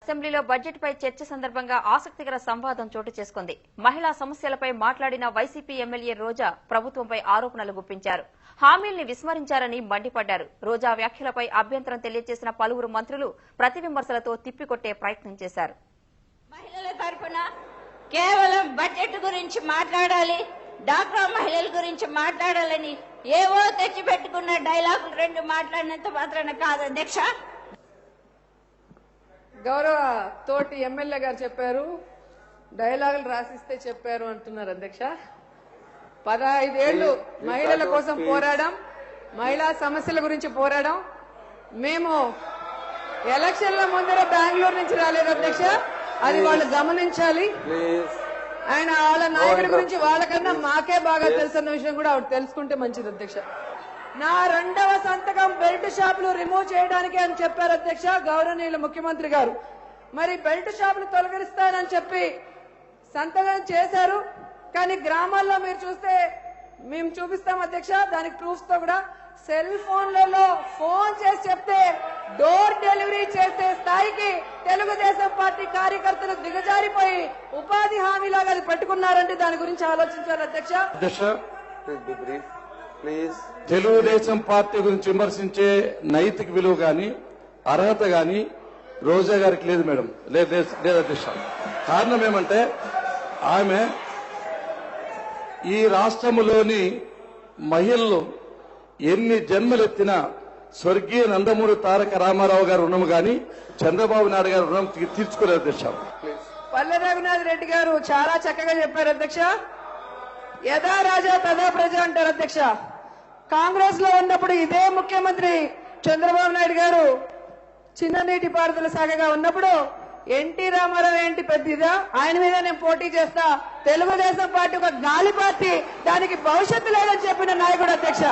అసెంబ్లీలో బడ్జెట్ పై చర్చ సందర్భంగా ఆసక్తికర సంవాదం చోటు చేసుకుంది. మహిళా సమస్యలపై మాట్లాడిన వైసీపీ ఎమ్మెల్యే రోజా ప్రభుత్వంపై ఆరోపణలు గుప్పించారు. హామీల్ని విస్మరించారని మండిపడ్డారు. రోజా వ్యాఖ్యలపై అభ్యంతరం తెలియజేసిన పలువురు మంత్రులు ప్రతి విమర్శలతో తిప్పికొట్టే ప్రయత్నం చేశారు. మహిళల తరఫున కేవలం బడ్జెట్ గురించి మాట్లాడాలి, డాక్రా మహిళల గురించి మాట్లాడాలని ఏవో తెచ్చిపెట్టుకున్న డైలాగులు రెండు మాట్లాడినంత మాత్రాన కాదు అధ్యక్ష. గౌరవ తోటి ఎమ్మెల్యే గారు చెప్పారు, డైలాగులు రాసిస్తే చెప్పారు అంటున్నారు అధ్యక్ష. 15 ఏళ్లు మహిళల కోసం పోరాడాం, మహిళా సమస్యల గురించి పోరాడాం. మేము ఎలక్షన్ల ముందర బెంగళూరు నుంచి రాలేదు అధ్యక్ష, అది వాళ్ళు గమనించాలి. ఆయన వాళ్ళ నాయకుడి గురించి వాళ్ళకన్నా మాకే బాగా తెలుసన్న విషయం కూడా ఆవిడ తెలుసుకుంటే మంచిది అధ్యక్ష. నా 2వ సంతకం బెల్ట్ షాపులు రిమూవ్ చేయడానికి అని చెప్పారు అధ్యక్ష గౌరవనీయులు ముఖ్యమంత్రి గారు. మరి బెల్ట్ షాపులు తొలగిస్తానని చెప్పి సంతకం చేశారు, కానీ గ్రామాల్లో మీరు చూస్తే మేము చూపిస్తాం అధ్యక్ష, దానికి ప్రూఫ్స్ తో కూడా. సెల్ ఫోన్లలో ఫోన్ చేసి చెప్తే డోర్ డెలివరీ చేసే స్థాయికి తెలుగుదేశం పార్టీ కార్యకర్తలు దిగజారిపోయి ఉపాధి హామీలాగా అది పెట్టుకున్నారంటే దాని గురించి ఆలోచించాలి అధ్యక్ష. తెలుగుదేశం పార్టీ గురించి విమర్శించే నైతిక విలువ గాని అర్హత గాని రోజా గారికి లేదు మేడం, లేదు అధ్యక్ష. కారణం ఏమంటే ఆమె ఈ రాష్ట్రంలోని మహిళలు ఎన్ని జన్మలెత్తినా స్వర్గీయ నందమూరి తారక రామారావు గారు రుణం గాని చంద్రబాబు నాయుడు గారు రుణం తీర్చుకోలేదు అధ్యక్ష. పల్లె రఘునాథ్ రెడ్డి గారు చాలా చక్కగా చెప్పారు అధ్యక్ష. యథా రాజా తదా ప్రజ అంటారు అధ్యక్ష. కాంగ్రెస్ లో ఉన్నప్పుడు ఇదే ముఖ్యమంత్రి చంద్రబాబు నాయుడు గారు చిన్న నీటి పారుదల శాఖగా ఉన్నప్పుడు ఎన్టీ రామారావు ఏంటి పెద్దదా, ఆయన మీద నేను పోటీ చేస్తా, తెలుగుదేశం పార్టీ ఒక గాలి పార్టీ, దానికి భవిష్యత్తు లేదని చెప్పిన నాయకుడు అధ్యక్ష.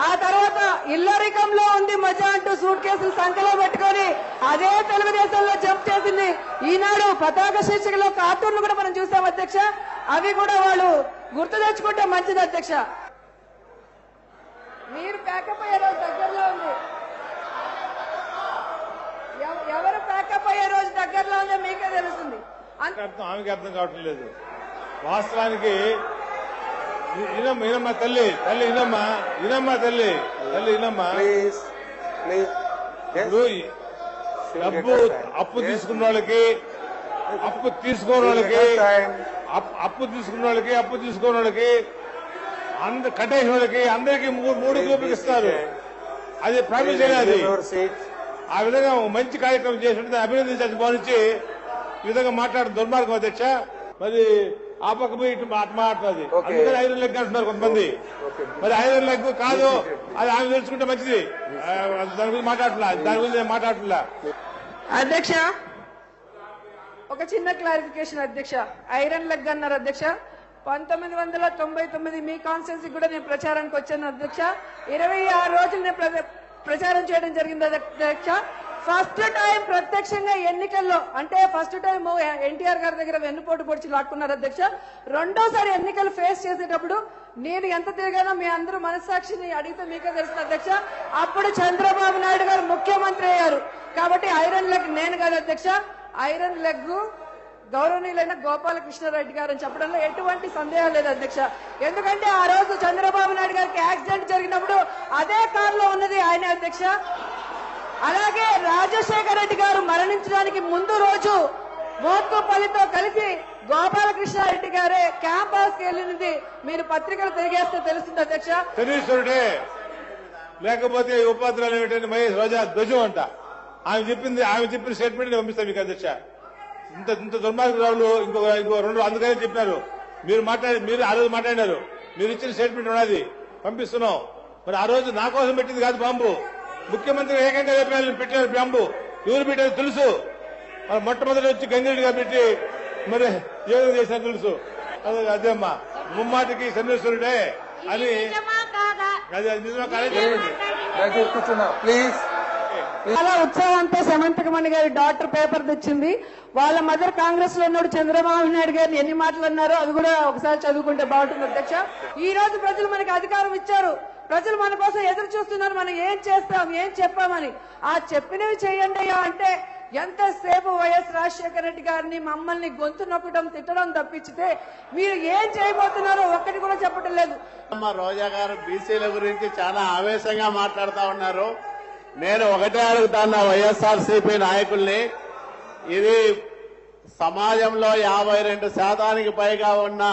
ఆ తర్వాత ఇల్లరికంలో ఉంది మజా అంటూ సూట్ కేసులు సంఖ్యలో పెట్టుకుని అదే తెలుగుదేశంలో జంప్ చేసింది. ఈనాడు పతాక శీర్షికలో కార్టూన్లు కూడా మనం చూసాం అధ్యక్ష. అవి కూడా వాళ్ళు గుర్తు తెచ్చుకుంటే మంచిది అధ్యక్ష. మీరు ప్యాకప్ అయ్యే రోజు దగ్గరలో ఉంది, ఎవరు ప్యాకప్ అయ్యే రోజు దగ్గరలో ఉందో మీకే తెలుస్తుంది. ఆమెకి అర్థం కావటం లేదు. వాస్తవానికి ఇనమ్మా తల్లి ఇనమ్మా తల్లి ఇనమ్మా. డబ్బు అప్పు తీసుకున్న వాళ్ళకి అప్పు తీసుకోని వాళ్ళకి కట్టేసిన వాళ్ళకి అందరికీ 3 గ్రూపులు ఇస్తారు. అది ప్రామిస్ అది. ఆ విధంగా మంచి కార్యక్రమం చేసి అభినందించాల్సి భావించి ఈ విధంగా మాట్లాడడం దుర్మార్గం అధ్యక్ష. మరి ఆ పక్క పోయి ఇటు మాట్లాడుతుంది. అందరూ ఐరన్ లెగ్ అంటున్నారు కొంతమంది. మరి ఐరన్ లెగ్ కాదు, అది ఆమె తెలుసుకుంటే మంచిది. దాని గురించి మాట్లాడట్లా అధ్యక్ష. ఒక చిన్న క్లారిఫికేషన్ అధ్యక్ష. ఐరన్ లెగ్ అన్నారు అధ్యక్ష. 1999 మీ కాన్స్టిట్యున్సీ కూడా నేను ప్రచారానికి వచ్చాను అధ్యక్ష. 26 రోజులు నేను ప్రచారం చేయడం జరిగింది అధ్యక్ష. ఫస్ట్ టైం ప్రత్యక్షంగా ఎన్నికల్లో, అంటే ఫస్ట్ టైం ఎన్టీఆర్ గారి దగ్గర వెన్నుపోటు పొడిచి లాక్కున్నారు అధ్యక్ష. రెండోసారి ఎన్నికలు ఫేస్ చేసేటప్పుడు నేను ఎంత తిరిగానో మీ అందరూ మనస్సాక్షిని అడిగితే మీకే తెలుస్తుంది అధ్యక్ష. అప్పుడు చంద్రబాబు నాయుడు గారు ముఖ్యమంత్రి అయ్యారు. కాబట్టి ఐరన్ లెగ్ నేను కాదు అధ్యక్ష, ఐరన్ లెగ్ గౌరవనీయులైన గోపాలకృష్ణారెడ్డి గారు అని చెప్పడంలో ఎటువంటి సందేహం లేదు అధ్యక్ష. ఎందుకంటే ఆ రోజు చంద్రబాబు నాయుడు గారికి యాక్సిడెంట్ జరిగినప్పుడు అదే కారులో ఉన్నది ఆయన అధ్యక్ష. అలాగే రాజశేఖర రెడ్డి గారు మరణించడానికి ముందు రోజు మోత్కోపల్లితో కలిసి గోపాలకృష్ణారెడ్డి గారే క్యాంప్ హౌస్ కి వెళ్ళినది మీరు పత్రికలు తిరిగేస్తే తెలుస్తుంది అధ్యక్ష. శనీశ్వరుడే లేకపోతే ఉపాధ్యాయులు మహేష్ రోజా ధ్వజం అంట. ఆమె చెప్పిన స్టేట్మెంట్ పంపిస్తాం మీకు అధ్యక్ష. ఇంత దుర్మార్గురావులు ఇంకో 2 అందుకనే చెప్పారు. మీరు ఆ రోజు మాట్లాడినారు, మీరు ఇచ్చిన స్టేట్మెంట్ ఉన్నది పంపిస్తున్నాం. మరి ఆ రోజు నా కోసం పెట్టింది కాదు బాంబు, ముఖ్యమంత్రి ఏకంగా పెట్టారు బాంబు. ఎవరు పెట్టారు తెలుసు. మరి మొట్టమొదటి వచ్చి గంగిరెడ్డి గారు పెట్టి మరి ఏ విధంగా చేసినా తెలుసు. అదేమ్మా ముమ్మాటికి శనీశ్వరుడే అని. అది నిజమా కాలేజీ ప్లీజ్. చాలా ఉత్సాహంతో సమంతకమణి గారి డాక్టర్ పేపర్ తెచ్చింది. వాళ్ళ మదర్ కాంగ్రెస్ లో ఉన్నప్పుడు చంద్రబాబు నాయుడు గారిని ఎన్ని మాటలు అన్నారో అది కూడా ఒకసారి చదువుకుంటే బాగుంటుంది అధ్యక్ష. ఈ రోజు ప్రజలు మనకి అధికారం ఇచ్చారు, ప్రజలు మన కోసం ఎదురు చూస్తున్నారు. మనం ఏం చేస్తాం, ఏం చెప్పామని. ఆ చెప్పినవి చేయండి అంటే ఎంతసేపు వైఎస్ రాజశేఖర రెడ్డి గారిని మమ్మల్ని గొంతు నొక్కడం తిట్టడం తప్పించితే మీరు ఏం చేయబోతున్నారో ఒక్కటి కూడా చెప్పడం లేదు. రోజా గారు బీసీల గురించి చాలా ఆవేశంగా మాట్లాడుతా ఉన్నారు. నేను ఒకటే అడుగుతాను వైఎస్ఆర్సీపీ నాయకుల్ని, ఇది సమాజంలో 52% పైగా ఉన్న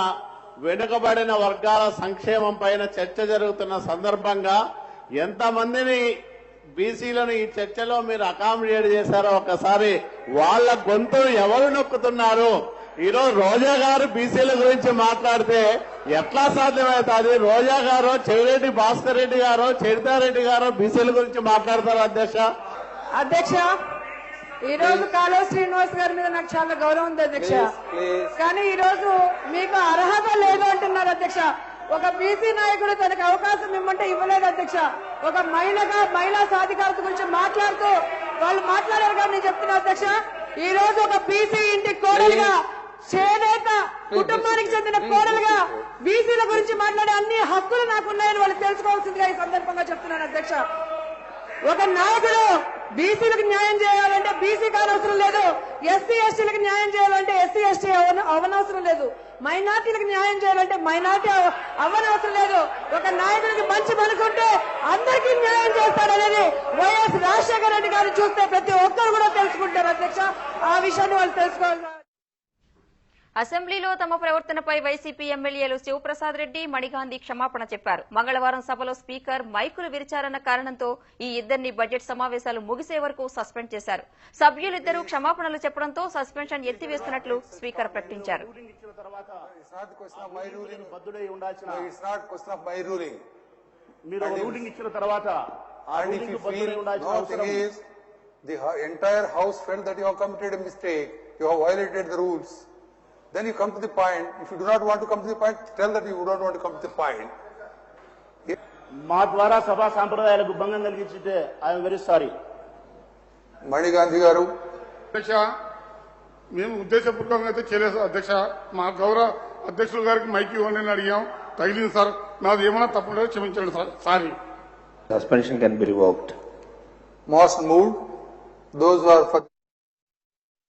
వెనుకబడిన వర్గాల సంక్షేమం పైన చర్చ జరుగుతున్న సందర్భంగా ఎంతమందిని బీసీలను ఈ చర్చలో మీరు అకామిడేట్ చేశారో ఒక్కసారి వాళ్ళ గొంతు ఎవరు నొక్కుతున్నారు? ఈరోజు రోజా గారు బీసీల గురించి మాట్లాడితే ఎట్లా సాధ్యమవుతుంది? రోజా గారు, చెవిరెడ్డి భాస్కర్ రెడ్డి గారు, చరితారెడ్డి గారు బీసీల గురించి మాట్లాడతారు. అధ్యక్ష ఈ రోజు కాలువ శ్రీనివాస్ గారి మీద నాకు చాలా గౌరవం ఉంది అధ్యక్ష. కానీ ఈ రోజు మీకు అర్హత లేదు అంటున్నారు అధ్యక్ష. ఒక బీసీ నాయకుడు తనకు అవకాశం ఇవ్వమంటే ఇవ్వలేదు అధ్యక్ష. ఒక మహిళగా మహిళా సాధికారత గురించి మాట్లాడుతూ వాళ్ళు మాట్లాడారు. కానీ నేను చెప్తున్నా అధ్యక్ష, ఈ రోజు ఒక బీసీ ఇంటి కోడలుగా, చేనేత కుటుంబానికి చెందిన కోడలుగా బీసీల గురించి మాట్లాడే అన్ని హక్కులు నాకున్నాయని వాళ్ళు తెలుసుకోవాల్సిందిగా ఈ సందర్భంగా చెప్తున్నాను అధ్యక్ష. ఒక నాయకుడు బీసీలకు న్యాయం చేయాలంటే బీసీకి అవసరం లేదు, ఎస్సీ ఎస్టీలకు న్యాయం చేయాలంటే ఎస్సీ ఎస్టీ అవనవసరం లేదు, మైనార్టీలకు న్యాయం చేయాలంటే మైనార్టీ అవ్వనవసరం లేదు. ఒక నాయకుడికి మంచి మనసుంటే అందరికీ న్యాయం చేస్తాడనేది వైఎస్ రాజశేఖర రెడ్డి గారిని చూస్తే ప్రతి ఒక్కరు కూడా తెలుసుకుంటారు అధ్యక్ష. ఆ విషయాన్ని వాళ్ళు తెలుసుకోవాలి. అసెంబ్లీలో తమ ప్రవర్తనపై వైసీపీ ఎమ్మెల్యేలు శివప్రసాద్ రెడ్డి, మణిగాంధీ క్షమాపణ చెప్పారు. మంగళవారం సభలో స్పీకర్ మైకులు విరిచారన్న కారణంతో ఈ ఇద్దరిని బడ్జెట్ సమావేశాలు ముగిసే వరకు సస్పెండ్ చేశారు. సభ్యులిద్దరూ క్షమాపణలు చెప్పడంతో సస్పెన్షన్ ఎత్తివేస్తున్నట్లు స్పీకర్ ప్రకటించారు. Then you come to the point. If you do not want to come to the point, tell that you do not want to come to the point. మా ద్వారా సభా సాంప్రదాయాలకు భంగం కలిగించితే ఐఎమ్ వెరీ సారీ. మణిగాంధీ గారు. అధ్యక్ష, మేము ఉద్దేశపూర్వకంగా అయితే చేయలేదు అధ్యక్ష. మా గౌరవ అధ్యక్షుల గారికి మైక్ ఇవ్వండి అని అడిగాం, తగిలింది సార్. నాది ఏమైనా తప్పుంటే క్షమించండి sir. Sorry. Suspension can be revoked. Most moved. Those who are for